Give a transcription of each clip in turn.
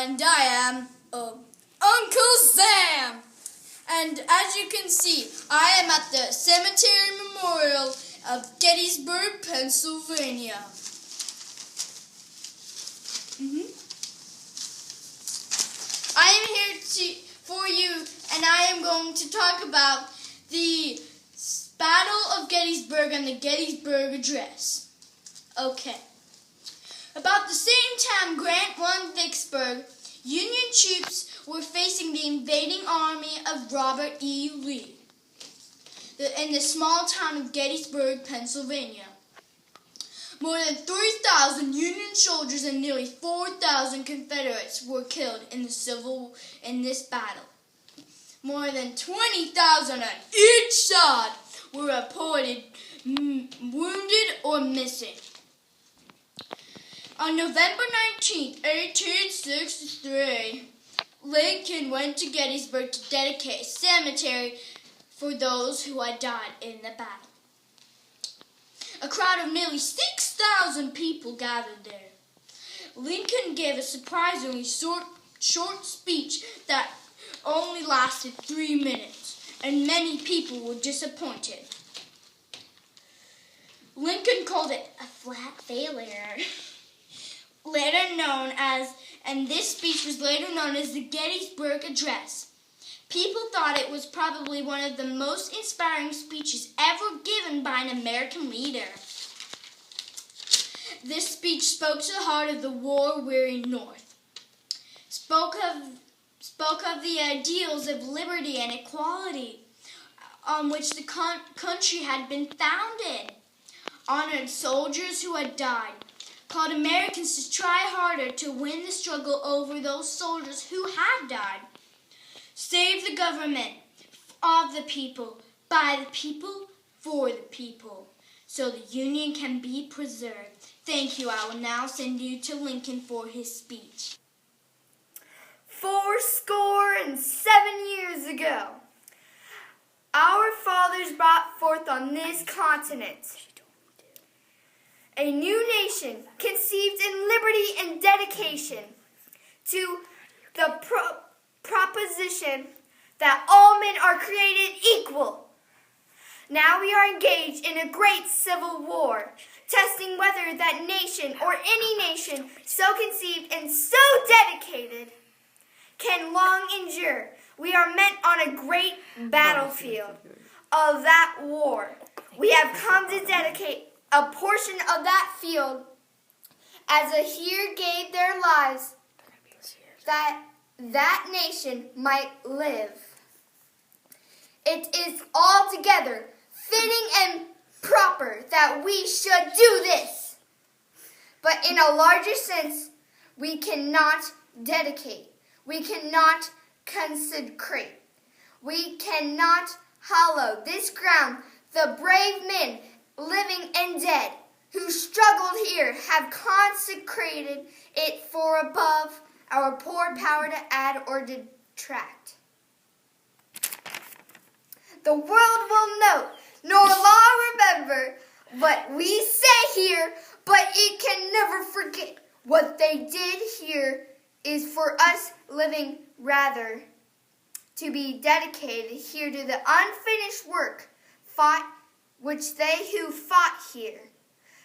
and I am Uncle Sam. And as you can see, I am at the Cemetery Memorial of Gettysburg, Pennsylvania. I am here for you, and I am going to talk about the Battle of Gettysburg and the Gettysburg Address. Okay. About the same time Grant won Vicksburg, Union troops were facing the invading army of Robert E. Lee in the small town of Gettysburg, Pennsylvania. More than 3,000 Union soldiers and nearly 4,000 Confederates were killed in this battle. More than 20,000 on each side were reported wounded or missing. On November 19, 1863, Lincoln went to Gettysburg to dedicate a cemetery for those who had died in the battle. A crowd of nearly 6,000 people gathered there. Lincoln gave a surprisingly short speech that only lasted 3 minutes, and many people were disappointed. Lincoln called it a flat failure. This speech was later known as the Gettysburg Address. People thought it was probably one of the most inspiring speeches ever given by an American leader. This speech spoke to the heart of the war-weary North, spoke of the ideals of liberty and equality on which the country had been founded, honored soldiers who had died, called Americans to try harder to win the struggle over those soldiers who had died, save the government of the people, by the people, for the people, so the Union can be preserved. Thank you. I will now send you to Lincoln for his speech. 77 years ago, our fathers brought forth on this continent a new nation conceived in liberty and dedication to the proposition that all men are created equal. Now we are engaged in a great civil war, testing whether that nation or any nation so conceived and so dedicated can long endure. We are met on a great battlefield of that war. We have come to dedicate a portion of that field as a here gave their lives that nation might live. It is altogether fitting and proper that we should do this. But in a larger sense, we cannot dedicate. We cannot consecrate. We cannot hallow this ground. The brave men, living and dead, who struggled here, have consecrated it for above our poor power to add or detract. The world will note, nor law remember, what we say here, but it can never forget. What they did here is for us living rather to be dedicated here to the unfinished work which they who fought here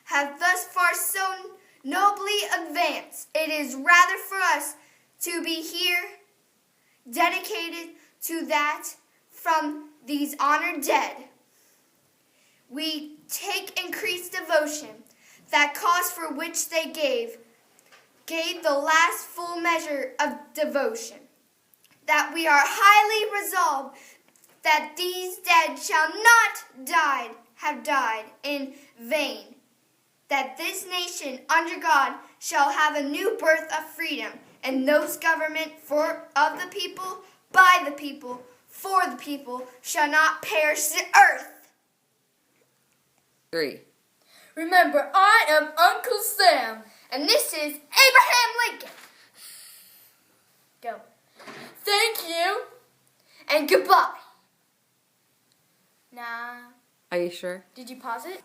have thus far so nobly advanced. It is rather for us to be here dedicated to that from these honored dead. We take increased devotion, that cause for which they gave the last full measure of devotion, that we are highly resolved that these dead shall not have died in vain, that this nation under God shall have a new birth of freedom, and those government of the people, by the people, for the people, shall not perish the earth. 3. Remember, I am Uncle Sam. And this is Abraham Lincoln. Go. Thank you. And goodbye. Nah. Are you sure? Did you pause it?